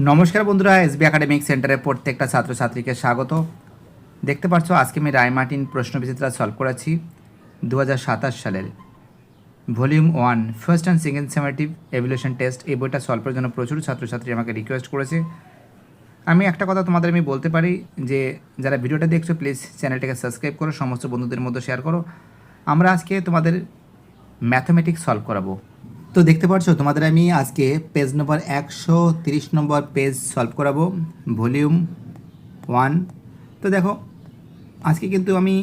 নমস্কার বন্ধুরা, SB academic সেন্টারের প্রত্যেকটা ছাত্রছাত্রীকে স্বাগত। দেখতে পাচ্ছ আজকে আমি রায়মার্টিন প্রশ্নবিচিত্রা সলভ করেছি 2027 সালের volume 1 first and second summative evolution test. এই বইটা সলভের জন্য প্রচুর ছাত্রছাত্রী আমাকে রিকোয়েস্ট করেছে। আমি একটা কথা তোমাদের আমি বলতে পারি যে যারা ভিডিওটা দেখছো প্লিজ চ্যানেলটাকে সাবস্ক্রাইব করো, সমস্ত বন্ধুদের মধ্যে শেয়ার করো। আমরা আজকে তোমাদের ম্যাথমেটিক্স সলভ করাবো। তো দেখতে পাচ্ছ তোমাদের আমি আজকে পেজ নম্বর 130 নম্বর পেজ সলভ করাবো, ভলিউম 1। তো দেখো আজকে কিন্তু আমি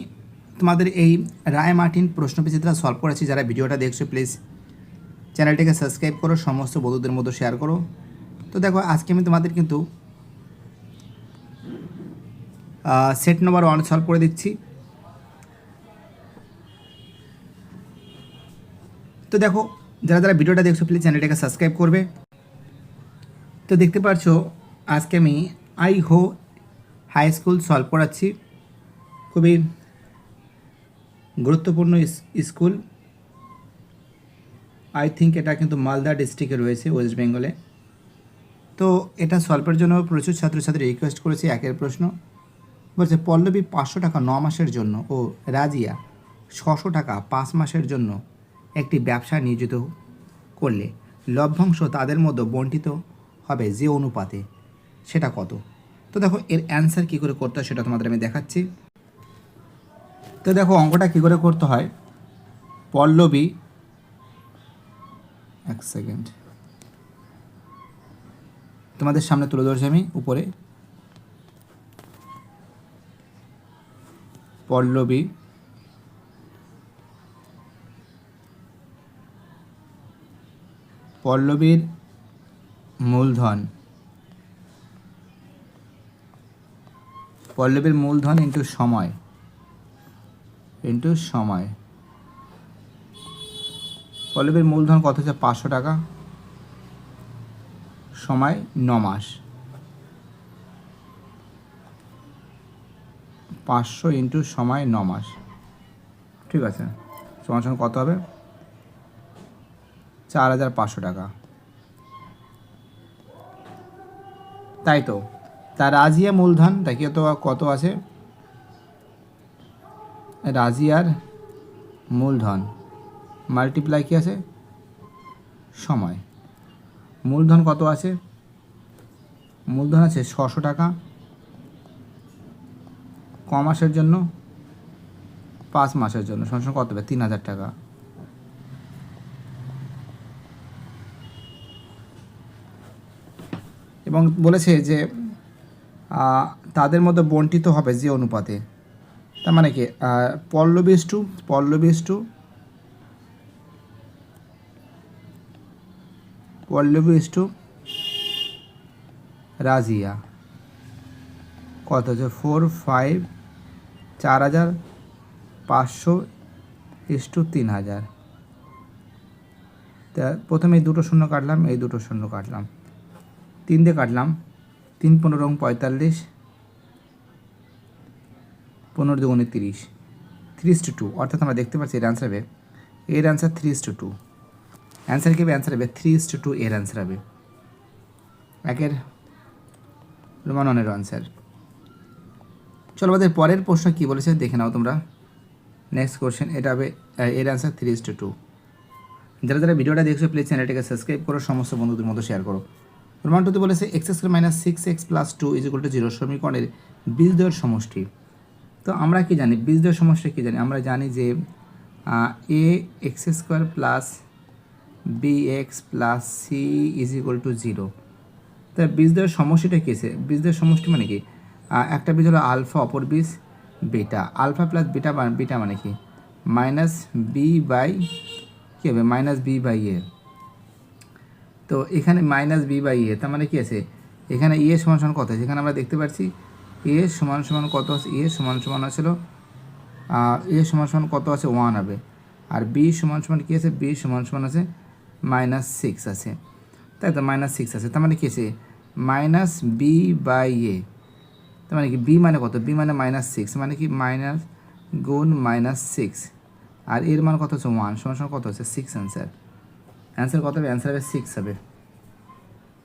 তোমাদের এই রায়মার্টিন প্রশ্নবিচিত্রা সলভ করেছি। যারা ভিডিওটা দেখছো প্লিজ চ্যানেলটাকে সাবস্ক্রাইব করো, সমস্ত বন্ধুদের মধ্যে শেয়ার করো। তো দেখো আজকে আমি তোমাদের কিন্তু সেট নম্বর 1 সলভ করে দিচ্ছি। তো দেখো যারা যারা ভিডিওটা দেখছো প্লিজ চ্যানেলটাকে সাবস্ক্রাইব করবে। তো দেখতে পাচ্ছ আজকে আমি আইহো হাই স্কুল সলভ করাচ্ছি। খুবই গুরুত্বপূর্ণ স্কুল। আই থিঙ্ক এটা কিন্তু মালদা ডিস্ট্রিক্টে রয়েছে, ওয়েস্ট বেঙ্গলে। তো এটা সলভের জন্য প্রচুর ছাত্রছাত্রী রিকোয়েস্ট করেছে। একের প্রশ্ন বলছে পল্লবী 500 টাকা 9 মাসের জন্য ও রাজিয়া 600 টাকা 5 মাসের জন্য একটি ব্যবসা নিয়োজিত করলে লভ্যাংশ তাদের মধ্যে বণ্টিত হবে যে অনুপাতে, সেটা কত? তো দেখো এর অ্যান্সার কী করে করতে হয় সেটা তোমাদের আমি দেখাচ্ছি। তো দেখো অঙ্কটা কী করে করতে হয়। পল্লবী, এক সেকেন্ড তোমাদের সামনে তুলে ধরছি আমি উপরে। পল্লবীর মূলধন ইন্টু সময় পল্লবীর মূলধন কত হচ্ছে 500 টাকা, সময় 9 মাস। 500 ইন্টু সময় 9 মাস, ঠিক আছে, সমান সমান কত হবে? 4500 টাকা। তাই তো, তার রাজিয়া মূলধন দেখিয়ে তো কত আছে। রাজিয়ার মূলধন মাল্টিপ্লাই কি আছে সময়। মূলধন কত আছে? মূলধন আছে 600 টাকা, ক মাসের জন্য? 5 মাসের জন্য, সমান কত হবে? 3000 টাকা। এবং বলেছে যে তাদের মধ্যে বণ্টিত হবে যে অনুপাতে। তার মানে কি পল্লবী ইস টু রাজিয়া কত হচ্ছে 4500 ইস টু 3000। তা প্রথমে এই দুটো শূন্য কাটলাম, 3 দিয়ে কাটলাম, 3 15 45, 15 2 30, 3:2। অর্থাৎ আমরা দেখতে পাচ্ছি এর অ্যান্সার হবে 3:2। অ্যান্সার কী হবে? অ্যান্সার হবে 3:2 এর অ্যান্সার হবে। একের রোমান 1-এর অ্যান্সার। চলো আমাদের পরের প্রশ্ন কী বলেছে দেখে নাও তোমরা। নেক্সট কোশ্চেন, এটা হবে এর অ্যান্সার 3:2। যারা যারা ভিডিওটা দেখছো প্লিজ চ্যানেলটাকে সাবস্ক্রাইব করো, সমস্ত বন্ধুদের মধ্যে শেয়ার করো। রোমান 2তে বলেছে x² - 6x + 2 = 0 সমীকরণের বীজদ্বয়ের সমষ্টি। তো আমরা কি জানি বীজদ্বয়ের সমষ্টি কি জানি? আমরা জানি যে ax² + bx + c = 0। তা বীজদ্বয়ের সমষ্টিটা কী আছে? বীজদ্বয়ের সমষ্টি মানে কি? একটা বীজ হলো আলফা, অপর বীজ বিটা। আলফা প্লাস বিটা মানে কি? -b বাই কী হবে? -b/a। তো এখানে -b/a, তার মানে কি আছে? এখানে এ সমান সমান কত আছে? এখানে আমরা দেখতে পাচ্ছি এ সমান সমান কত আছে? এ সমান সমান আছিল কত আছে? 1 হবে। আর বি সমান সমান কী আছে? বি সমান সমান আছে -6 আছে, তাই তো, -6 আছে। তার মানে কী আছে? -b/a। তার মানে কি? বি মানে কত? বি মানে -6, মানে কি মাইনাস গুণ -6, আর এর মান কত হচ্ছে? 1 সমান সমান কত হচ্ছে? 6 অ্যান্সার। অ্যান্সার কত হবে? অ্যান্সার হবে 6 হবে।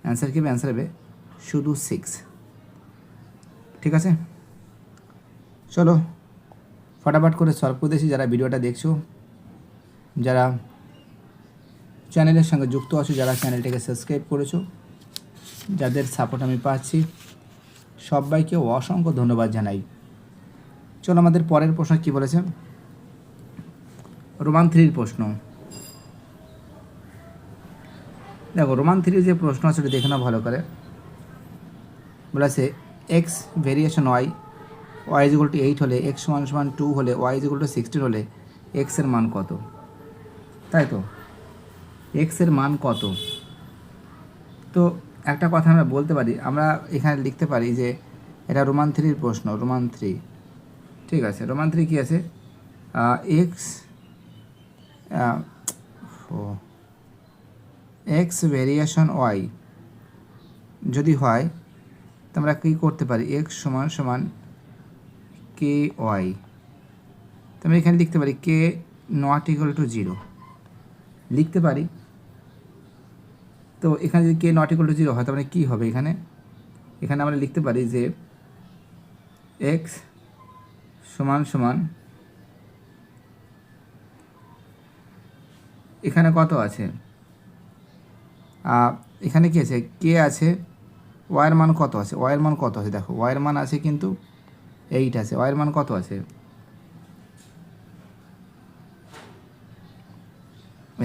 অ্যান্সার কী হবে? অ্যান্সার হবে শুধু 6। ঠিক আছে, চলো ফটাফট করে সলভ করে দিয়েছি। যারা ভিডিওটা দেখছো, যারা চ্যানেলের সঙ্গে যুক্ত আছো, যারা চ্যানেলটাকে সাবস্ক্রাইব করেছো, যাদের সাপোর্ট আমি পাচ্ছি, সবাইকে অসংখ্য ধন্যবাদ জানাই। চলো আমাদের পরের প্রশ্ন কী বলেছে, রোমান 3 প্রশ্ন। দেখো রোমান 3 যে প্রশ্ন আছে সেটা দেখে নাও ভালো করে। বলেছে X variation Y, Y is equal to 8 হলে, এক্স সমান সমান 2 হলে, ওয়াই ইজ ইকুয়াল টু 16 হলে এক্সের মান কত? তাই তো, এক্সের মান কত? তো একটা কথা আমরা বলতে পারি, আমরা এখানে লিখতে পারি যে এটা রোমান 3 প্রশ্ন, রোমান 3। ঠিক আছে, রোমান 3 কী আছে, এক্স এক্স ভেরিয়েশন ওয়াই যদি হয় তো আমরা কী করতে পারি, এক্স সমান সমান কে ওয়াই। তো আমরা এখানে লিখতে পারি কে নট ইকুয়াল টু 0 লিখতে পারি। তো এখানে যদি কে নট ইকুয়াল টু 0 হয় তাহলে কী হবে, এখানে আমরা লিখতে পারি যে এক্স সমান সমান এখানে কত আছে, এখানে কি আছে, কে আছে, ওয়াইয়ের মান কত আছে, ওয়াইয়ের মান কত আছে, দেখো ওয়াইয়ের মান আছে কিন্তু 8 আছে, ওয়াইয়ের মান কত আছে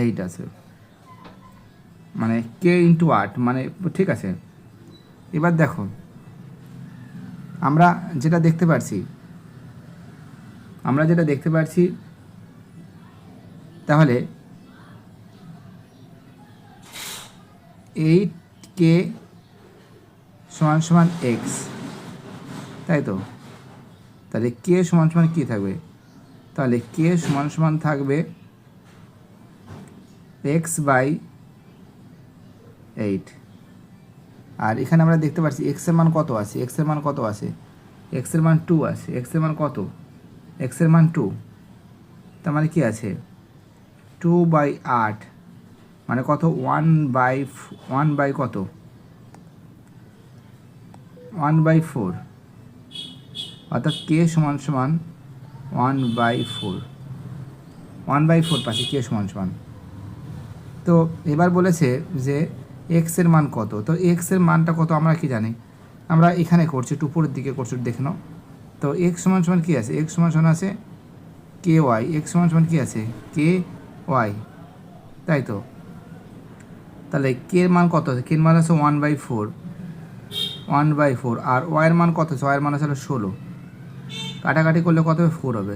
8 আছে, মানে কে ইন্টু 8 মানে ঠিক আছে। এবার দেখো আমরা যেটা দেখতে পাচ্ছি তাহলে 8k সমান সমান এক্স, তাই তো। তাহলে কে সমান সমান কী থাকবে, তাহলে কে সমান সমান থাকবে এক্স বাই 8। আর এখানে আমরা দেখতে পাচ্ছি এক্সের মান কত আছে, এক্সের মান 2 আছে, এক্সের মান কত, এক্সের মান 2। তার মানে কি আছে 2/8 মানে কত, 1/1 কত 1/4, অর্থাৎ কে সমান সমান 1/4 পাচ্ছি কে সমান সমান। তো এবার বলেছে যে এক্সের মান কত, তো এক্সের মানটা কত আমরা কি জানি, আমরা এখানে করছি একটু উপরের দিকে করছি, দেখে নাও। তো এক্স সমান সমান কী আছে, এক্স সমান সমান আছে কে ওয়াই, এক্স সমান সমান কী আছে কে ওয়াই, তাই তো। তাহলে কে এর মান কত আছে, কে এর মান আছে 1/4 আর ওয়াইয়ের মান কত আছে, ওয়াইয়ের মান আছে 16, কাটাকাটি করলে কত হবে 4 হবে।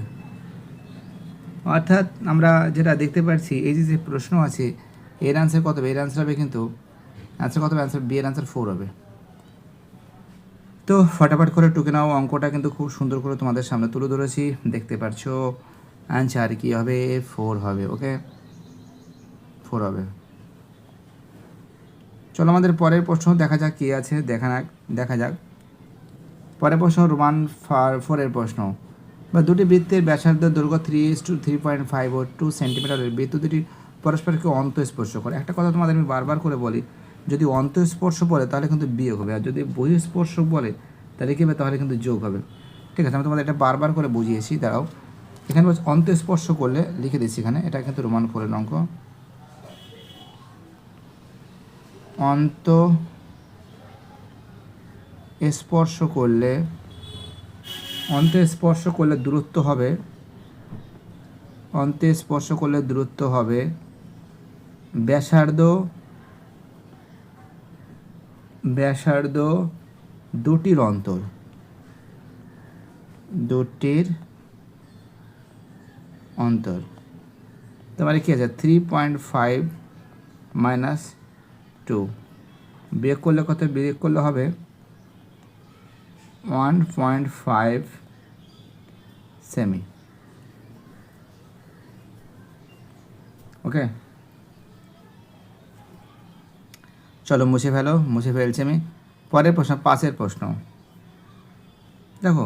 অর্থাৎ আমরা যেটা দেখতে পাচ্ছি এই যে প্রশ্ন আছে এর আনসার কত হবে, এর আনসার হবে কিন্তু আনসার কত হবে, আনসার বি এর আনসার 4 হবে। তো ফটাফট করে টুকে নাও, অঙ্কটা কিন্তু খুব সুন্দর করে তোমাদের সামনে তুলে ধরেছি, দেখতে পাচ্ছো আনসার কী হবে 4 হবে। ওকে 4 হবে। চলো আমাদের পরের প্রশ্ন দেখা যাক কী আছে, দেখা যাক পরের প্রশ্ন রোমান 4 প্রশ্ন। বা দুটি বৃত্তের ব্যাসার্ধের দৈর্ঘ্য 3:3.5 ও 2 সেন্টিমিটারের বৃত্ত দুটি পরস্পরকে অন্তঃস্পর্শ করে। একটা কথা তোমাদের আমি বারবার করে বলি, যদি অন্তঃস্পর্শ বলে তাহলে কিন্তু বিয়োগ হবে, আর যদি বহিঃস্পর্শ বলে তাহলে কী হবে, তাহলে কিন্তু যোগ হবে। ঠিক আছে, আমি তোমাদের এটা বারবার করে বুঝিয়েছি। দাঁড়াও, এখানে অন্তঃস্পর্শ করলে লিখে দিচ্ছি, এখানে এটা কিন্তু রোমান 4 অঙ্ক। অন্তঃস্পর্শ করলে দূরত্ব হবে ব্যাসার্ধ দুটির অন্তর, তোমার কি আছে 3.5 মাইনাস 2 বিয়োগ করলে কত, বিয়োগ করলে হবে 1.5 সেমি। ওকে, চলো মুছে ফেলছি আমি। পরের প্রশ্ন 5 প্রশ্ন। দেখো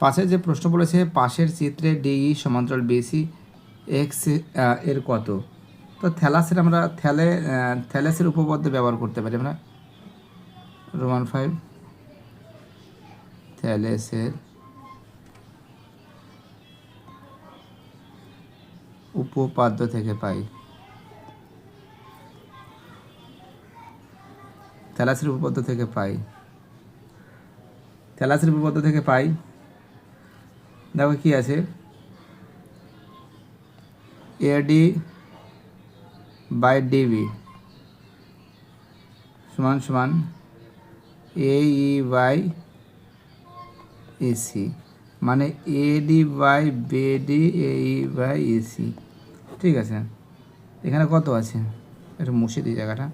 5 যে প্রশ্ন বলেছে, পাশের চিত্রে ডিই সমান্তরাল বিসি এক্স এর কত। তো থ্যালাসের উপপাদ্য ব্যবহার করতে পারি আমরা। রোমান 5 থ্যালেসের উপপাদ্য থেকে পাই। থ্যালাসের উপপাদ্য থেকে পাই। থ্যালাসের উপপাদ্য থেকে পাই। দেখো কি আছে, এডি বাই ডিবি সমান সমান এই বাই এসি, মানে এডি বাই বিডি এই বাই এসি। ঠিক আছে, এখানে কত আছে একটু মুছে দিই জায়গাটা।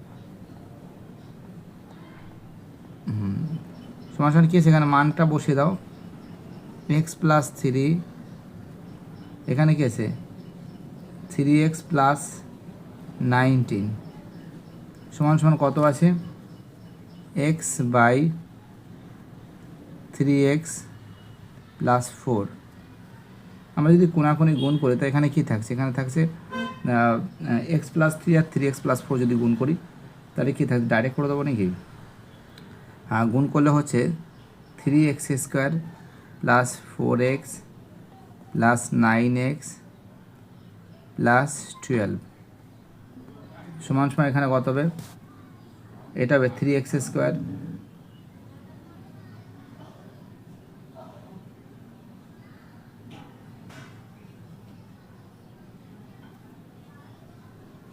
সমান সমান কি আছে, এখানে মানটা বসিয়ে দাও, এক্স প্লাস 3, এখানে কি আছে 3x প্লাস 19 সমান সমান কত আছে, এক্স বাই 3x প্লাস 4। আমরা যদি কোনাকুনি গুণ করি তো এখানে কি থাকছে, এখানে থাকছে এক্স প্লাস 3 আর 3x প্লাস 4 যদি গুণ করি তাহলে কি থাকছে, ডাইরেক্ট করে দেবো নাকি? হ্যাঁ, গুণ করলে হচ্ছে 3x square plus 4x plus 9x plus 12 সমান সমান এখানে কত হবে, এটা হবে 3x স্কোয়ার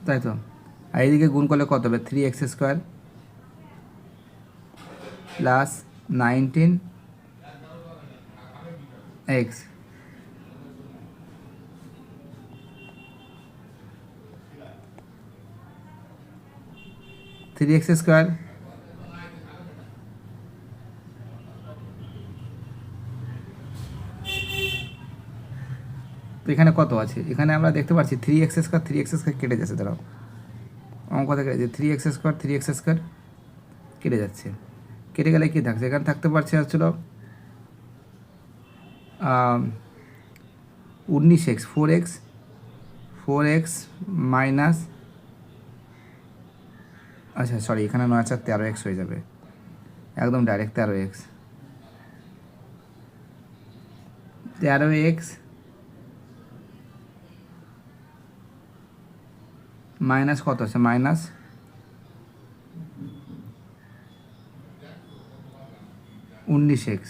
তাই তো, আর এইদিকে গুণ করলে কত হবে, 3x square plus 19x 3x square তো এখানে কত আছে, এখানে আমরা দেখতে পাচ্ছি 3x স্কোয়ার কেটে যাচ্ছে, দাঁড়াও অঙ্ক কথা কেটে যাচ্ছে, 3x স্কোয়ার কেটে যাচ্ছে, কেটে গেলে কী থাকছে, এখানে থাকতে পারছে হচ্ছিল 19x 4x মাইনাস, আচ্ছা সরি এখানে 9 4 13x হয়ে যাবে, একদম ডাইরেক্ট 13x মাইনাস কত আছে, মাইনাস 19x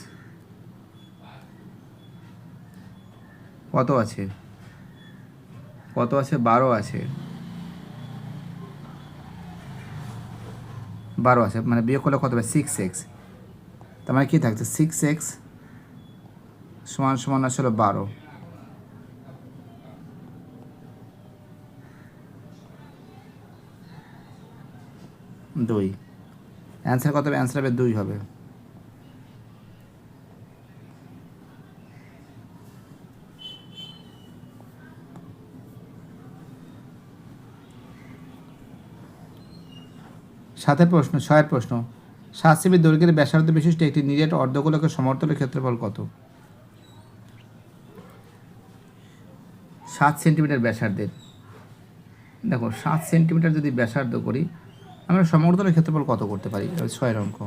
কত আছে, 12 আছে, 12 আছে, মানে বিয়োগ করলে কত হবে 6x, তার মানে কী থাকছে 6x সমান সমান আসলে 12। দুই অ্যান্সার কত হবে, অ্যান্সার হবে 2 হবে। সাতের প্রশ্ন, 6-এর প্রশ্ন, 7 সেমি দৈর্ঘ্যের ব্যাসার্ধ বিশিষ্ট একটি নিরেট অর্ধগোলকের সমতলের ক্ষেত্রফল কত? 7 সেন্টিমিটার ব্যাসার্ধের, দেখো 7 সেন্টিমিটার যদি ব্যাসার্ধ করি আমরা সমতলের ক্ষেত্রফল কত করতে পারি, 6-এর অঙ্ক,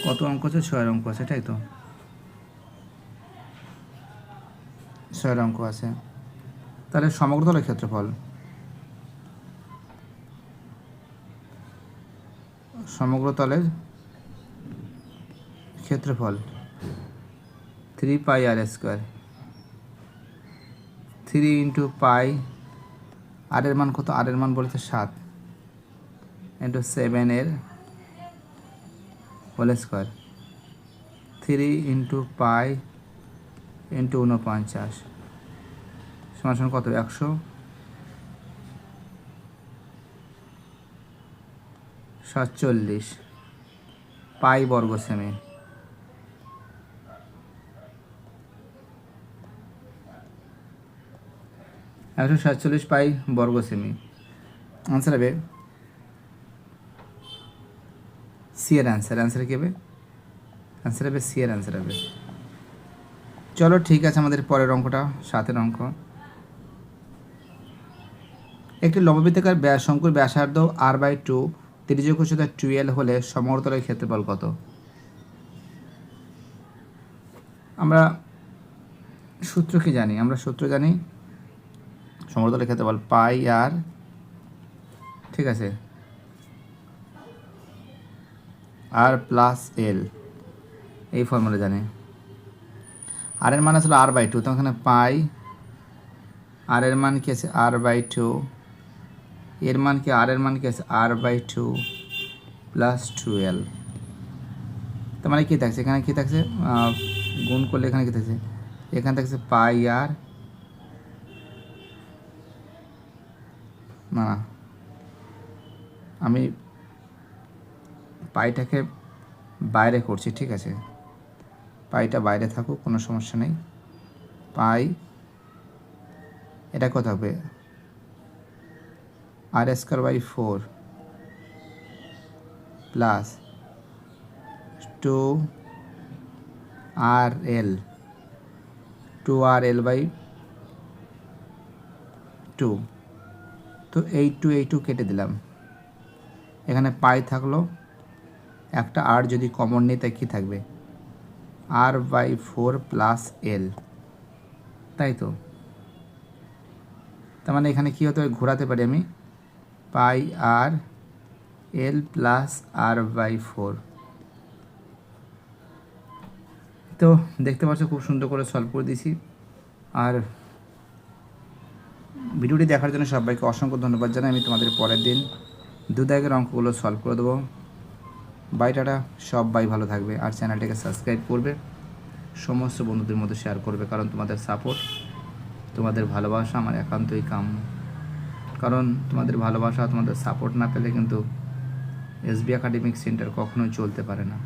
কত অঙ্ক আছে, 6-এর অঙ্ক আছে, তাই তো 6-এর অঙ্ক আছে, তাহলে সমগ্রতলের ক্ষেত্রফল, সমগ্রতলের ক্ষেত্রফল 3 পাই আর স্কোয়ার, 3 ইন্টু পাই, আর এর মান কত, আর এর মান বলেছে 7 ইন্টু 7 এর whole square, 3 into pi into 49 সমান সমান কত, 147 পাই বর্গ সেমি। 147 পাই বর্গ সেমি, আনসার হবে সি এর অ্যান্সার, অ্যান্সার কী হবে, অ্যান্সার হবে সি এর অ্যান্সার হবে। চলো ঠিক আছে, আমাদের পরের অঙ্কটা 7-এর অঙ্ক, একটি লম্ববৃত্তাকার শঙ্কুর ব্যাসার্ধ r/2 তির্যক উচ্চতা 12 হলে সমতলের ক্ষেত্রফল কত? আমরা সূত্র কি জানি? আমরা সূত্র জানি সমতলের ক্ষেত্রফল পাই আর, ঠিক আছে, আর প্লাস এল, এই ফর্মুলা জানি। আর এর মান আসলে r/2, তো এখানে পাই, আর এর মান কি আছে r/2, এর মান কি, আর এর মান কি আছে r/2 প্লাস 2l। তার মানে কী থাকছে এখানে, কী থাকছে গুণ করলে এখানে কী থাকছে, এখানে থাকছে পাই আর, না আমি পাইটাকে বাইরে করছি, ঠিক আছে, পাইটা বাইরে থাকুক, কোনো সমস্যা নেই। পাই এটা কত হবে r²/4 প্লাস 2rl, 2rl/2। তো এই টু কেটে দিলাম, এখানে পাই থাকলো, একটা আর যদি কমন নেই তাই কী থাকবে r/4 প্লাস এল, তাই তো। তার মানে এখানে কী হতে, ঘোরাতে পারি আমি, পাই আর এল প্লাস r/4। তো দেখতে পাচ্ছ খুব সুন্দর করে সলভ করে দিয়েছি। আর ভিডিওটি দেখার জন্য সবাইকে অসংখ্য ধন্যবাদ জানাই। আমি তোমাদের পরের দিন 2 দাগের অঙ্কগুলো সলভ করে দেবো। বাই টাটা, সবাই ভালো থাকবে। আর চ্যানেলটাকে সাবস্ক্রাইব করবে, সমস্ত বন্ধুদের মধ্যে শেয়ার করবে, কারণ তোমাদের সাপোর্ট, তোমাদের ভালোবাসা আমার একান্তই কাম্য। কারণ তোমাদের ভালোবাসা, তোমাদের সাপোর্ট না পেলে কিন্তু এসবি একাডেমিক সেন্টার কখনোই চলতে পারে না।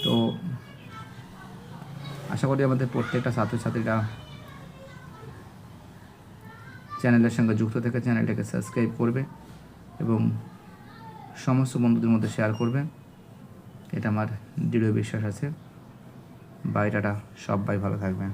তো আশা করি আমাদের প্রত্যেকটা ছাত্রছাত্রীরা চ্যানেলের সঙ্গে যুক্ত থেকে চ্যানেলটাকে সাবস্ক্রাইব করবে এবং সমস্ত বন্ধুদের মধ্যে শেয়ার করবে, এটা আমার দৃঢ় বিশ্বাস আছে। বাই টাটা, সবাই ভালো থাকবে।